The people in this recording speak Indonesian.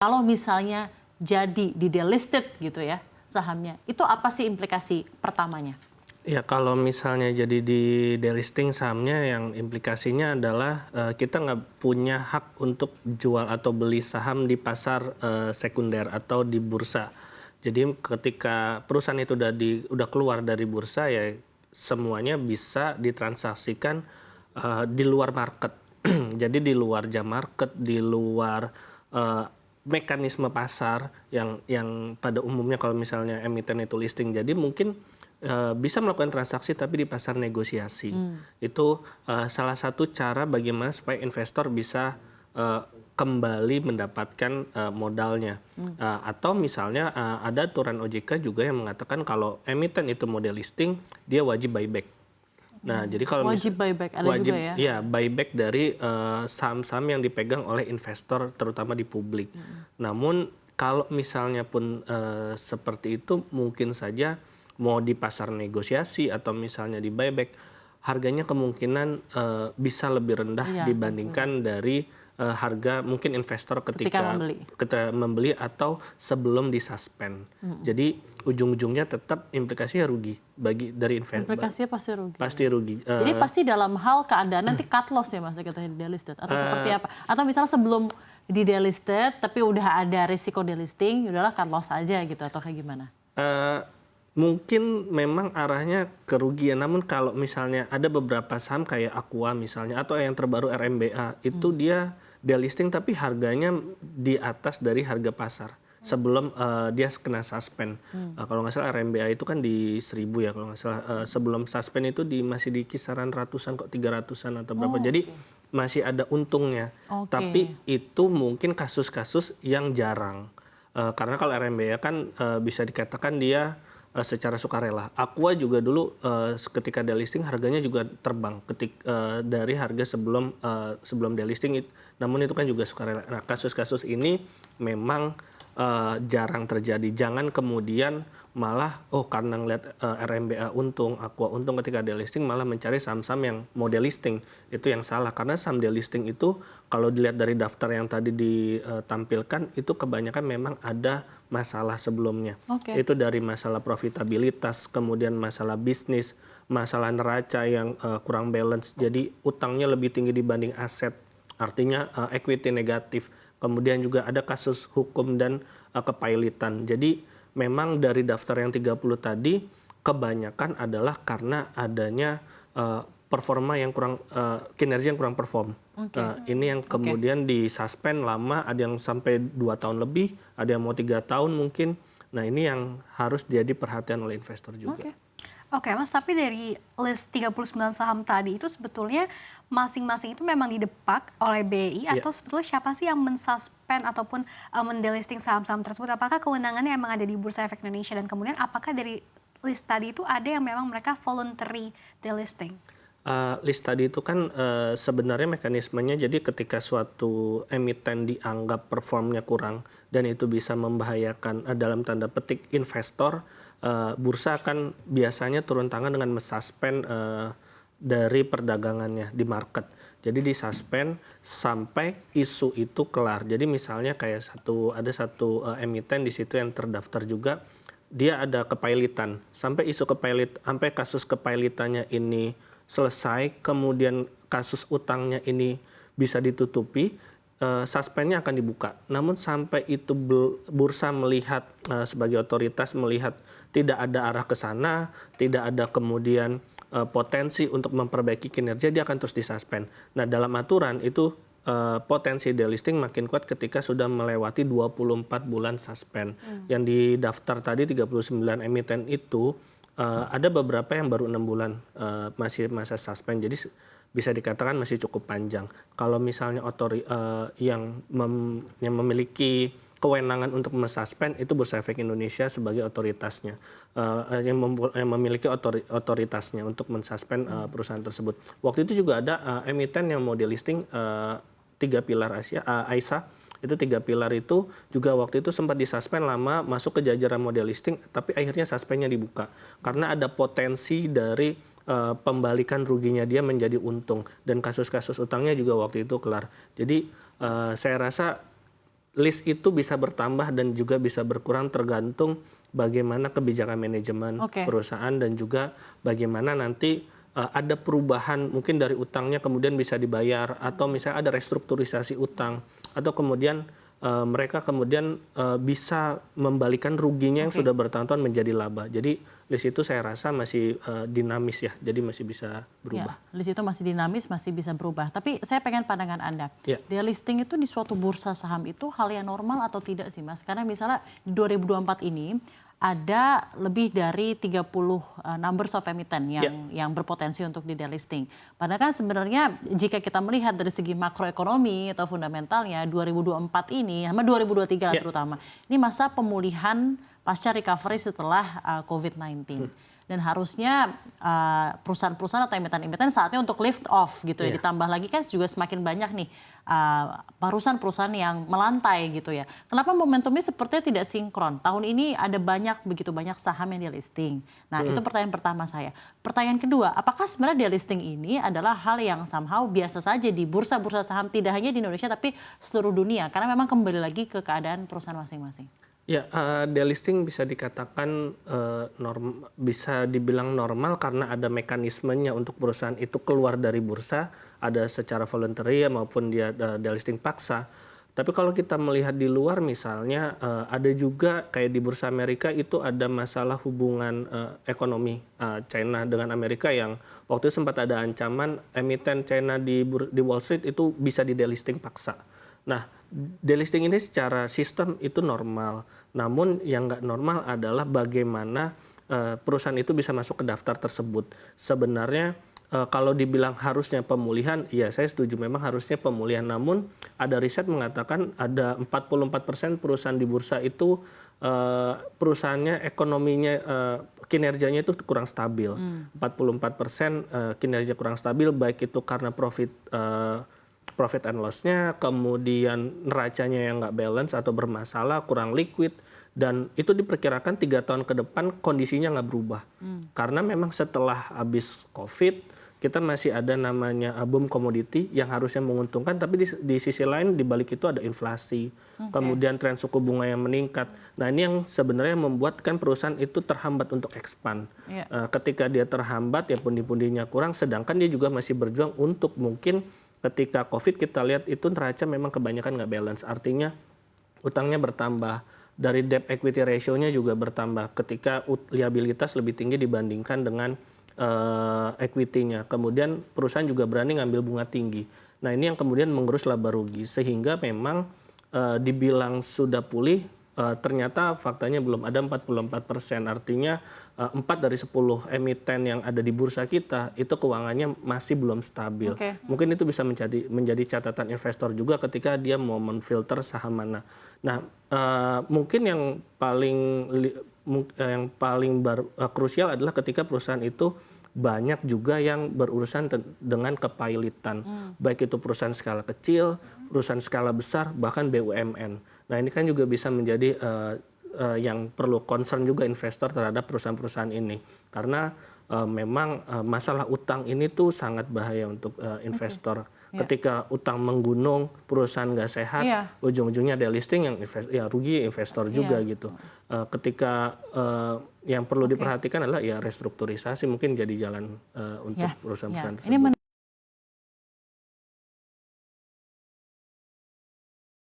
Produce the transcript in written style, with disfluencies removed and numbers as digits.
Kalau misalnya jadi di delisted gitu ya sahamnya, itu apa sih implikasi pertamanya? Ya, kalau misalnya jadi di delisting sahamnya yang implikasinya adalah kita nggak punya hak untuk jual atau beli saham di pasar sekunder atau di bursa. Jadi ketika perusahaan itu udah keluar dari bursa ya semuanya bisa ditransaksikan di luar market. Jadi di luar jam market, di luar eh, mekanisme pasar yang pada umumnya kalau misalnya emiten itu listing. Jadi mungkin bisa melakukan transaksi tapi di pasar negosiasi. Itu salah satu cara bagaimana supaya investor bisa kembali mendapatkan modalnya. Atau misalnya ada aturan OJK juga yang mengatakan kalau emiten itu mau delisting, dia wajib buyback. Nah, jadi kalau Wajib buyback ada wajib juga ya? ya buyback dari saham-saham yang dipegang oleh investor terutama di publik. Namun kalau misalnya pun seperti itu mungkin saja mau di pasar negosiasi atau misalnya di buyback harganya kemungkinan bisa lebih rendah Iya, dibandingkan dari harga mungkin investor ketika membeli. membeli atau sebelum disuspend. Jadi ujung-ujungnya tetap implikasinya rugi bagi dari investor. Implikasinya pasti rugi. Pasti rugi. Jadi pasti dalam hal keadaan nanti cut loss ya Mas kita di delisted atau seperti apa? Atau misalnya sebelum di delisted tapi udah ada risiko delisting, udahlah cut loss aja gitu atau kayak gimana? Mungkin memang arahnya kerugian, namun kalau misalnya ada beberapa saham kayak Aqua misalnya atau yang terbaru RMBA itu dia delisting tapi harganya di atas dari harga pasar sebelum dia kena suspend. Kalau nggak salah RMBA itu kan di 1.000 ya kalau nggak salah. Sebelum suspend itu masih di kisaran ratusan kok 300-an atau berapa. Jadi masih ada untungnya. Tapi itu mungkin kasus-kasus yang jarang. Karena kalau RMBA kan bisa dikatakan dia secara sukarela. Aqua juga dulu ketika delisting harganya juga terbang dari harga sebelum delisting, namun itu kan juga sukarela. Nah, kasus-kasus ini memang jarang terjadi. Jangan kemudian malah karena ngeliat RMBA untung, Aqua untung ketika delisting malah mencari saham-saham yang mau delisting. Itu yang salah karena saham delisting itu kalau dilihat dari daftar yang tadi ditampilkan itu kebanyakan memang ada masalah sebelumnya. Itu dari masalah profitabilitas, kemudian masalah bisnis, masalah neraca yang kurang balance. Jadi utangnya lebih tinggi dibanding aset. Artinya equity negatif. Kemudian juga ada kasus hukum dan kepailitan. Jadi memang dari daftar yang 30 tadi kebanyakan adalah karena adanya performa yang kurang kinerja yang kurang perform. Ini yang kemudian disuspend lama, ada yang sampai 2 tahun lebih, ada yang mau 3 tahun mungkin. Nah, ini yang harus jadi perhatian oleh investor juga. Oke, Mas, tapi dari list 39 saham tadi itu sebetulnya masing-masing itu memang didepak oleh BI atau sebetulnya siapa sih yang mensuspend ataupun mendelisting saham-saham tersebut? Apakah kewenangannya emang ada di Bursa Efek Indonesia dan kemudian apakah dari list tadi itu ada yang memang mereka voluntary delisting? List tadi itu kan sebenarnya mekanismenya jadi ketika suatu emiten dianggap performnya kurang dan itu bisa membahayakan dalam tanda petik investor, bursa akan biasanya turun tangan dengan mensuspend dari perdagangannya di market. Jadi disuspend sampai isu itu kelar. Jadi misalnya kayak ada satu emiten di situ yang terdaftar juga, dia ada kepailitan. Sampai kasus kepailitannya ini selesai, kemudian kasus utangnya ini bisa ditutupi, suspendnya akan dibuka. Namun sampai itu bursa melihat sebagai otoritas melihat tidak ada arah ke sana, tidak ada kemudian potensi untuk memperbaiki kinerja, dia akan terus disuspend. Nah, dalam aturan itu potensi delisting makin kuat ketika sudah melewati 24 bulan suspend. Yang di daftar tadi 39 emiten itu ada beberapa yang baru 6 bulan masih masa suspend. Jadi bisa dikatakan masih cukup panjang. Kalau misalnya yang memiliki kewenangan untuk mensuspend itu Bursa Efek Indonesia sebagai otoritasnya, yang memiliki otoritasnya untuk mensuspend perusahaan tersebut. Waktu itu juga ada emiten yang mau delisting 3 pilar AISA. Itu 3 pilar itu juga waktu itu sempat disuspend lama, masuk ke jajaran model listing, tapi akhirnya suspendnya dibuka. Karena ada potensi dari pembalikan ruginya dia menjadi untung. Dan kasus-kasus utangnya juga waktu itu kelar. Jadi saya rasa list itu bisa bertambah dan juga bisa berkurang tergantung bagaimana kebijakan manajemen perusahaan dan juga bagaimana nanti ada perubahan mungkin dari utangnya kemudian bisa dibayar atau misalnya ada restrukturisasi utang atau kemudian mereka kemudian bisa membalikan ruginya yang sudah bertahun-tahun menjadi laba. Jadi list itu saya rasa masih dinamis ya, jadi masih bisa berubah. Ya, list itu masih dinamis, masih bisa berubah. Tapi saya pengen pandangan Anda. Ya. Delisting itu di suatu bursa saham itu hal yang normal atau tidak sih Mas? Karena misalnya di 2024 ini ada lebih dari 30 numbers of emiten yang berpotensi untuk di delisting. Padahal kan sebenarnya jika kita melihat dari segi makroekonomi atau fundamentalnya 2024 ini sama 2023 terutama ini masa pemulihan pasca recovery setelah COVID-19. Dan harusnya perusahaan-perusahaan atau emiten-emiten saatnya untuk lift off gitu ya. Ditambah lagi kan juga semakin banyak nih perusahaan-perusahaan yang melantai gitu ya. Kenapa momentumnya sepertinya tidak sinkron? Tahun ini ada begitu banyak saham yang delisting. Nah itu pertanyaan pertama saya. Pertanyaan kedua, apakah sebenarnya delisting ini adalah hal yang somehow biasa saja di bursa-bursa saham tidak hanya di Indonesia tapi seluruh dunia? Karena memang kembali lagi ke keadaan perusahaan masing-masing. Ya, delisting bisa dikatakan bisa dibilang normal karena ada mekanismenya untuk perusahaan itu keluar dari bursa, ada secara voluntary maupun dia delisting paksa. Tapi kalau kita melihat di luar misalnya ada juga kayak di bursa Amerika itu ada masalah hubungan ekonomi China dengan Amerika yang waktu itu sempat ada ancaman emiten China di Wall Street itu bisa di delisting paksa. Nah, delisting ini secara sistem itu normal. Namun yang nggak normal adalah bagaimana perusahaan itu bisa masuk ke daftar tersebut. Sebenarnya kalau dibilang harusnya pemulihan, ya saya setuju memang harusnya pemulihan. Namun ada riset mengatakan ada 44% perusahaan di bursa itu perusahaannya ekonominya kinerjanya itu kurang stabil. 44% kinerja kurang stabil baik itu karena profit and loss-nya, kemudian neracanya yang nggak balance atau bermasalah, kurang liquid, dan itu diperkirakan 3 tahun ke depan kondisinya nggak berubah. Karena memang setelah habis COVID, kita masih ada namanya boom komoditi yang harusnya menguntungkan, tapi di sisi lain di balik itu ada inflasi, kemudian tren suku bunga yang meningkat. Nah ini yang sebenarnya membuatkan perusahaan itu terhambat untuk expand. Ketika dia terhambat ya pundi-pundinya kurang, sedangkan dia juga masih berjuang untuk mungkin ketika COVID kita lihat itu neraca memang kebanyakan nggak balance. Artinya utangnya bertambah, dari debt equity ratio-nya juga bertambah ketika liabilitas lebih tinggi dibandingkan dengan equity-nya. Kemudian perusahaan juga berani ngambil bunga tinggi. Nah ini yang kemudian mengerus laba rugi sehingga memang dibilang sudah pulih, ternyata faktanya belum ada 44%. Artinya 4 dari 10 emiten yang ada di bursa kita itu keuangannya masih belum stabil. Mungkin itu bisa menjadi catatan investor juga ketika dia mau menfilter saham mana. Nah, mungkin yang paling krusial adalah ketika perusahaan itu banyak juga yang berurusan dengan kepailitan. Baik itu perusahaan skala kecil, perusahaan skala besar, bahkan BUMN. Nah, ini kan juga bisa menjadi yang perlu concern juga investor terhadap perusahaan-perusahaan ini. Karena memang masalah utang ini tuh sangat bahaya untuk investor. Ketika utang menggunung, perusahaan nggak sehat, ujung-ujungnya delisting yang rugi investor juga gitu. Ketika yang perlu diperhatikan adalah ya restrukturisasi mungkin jadi jalan untuk perusahaan-perusahaan tersebut.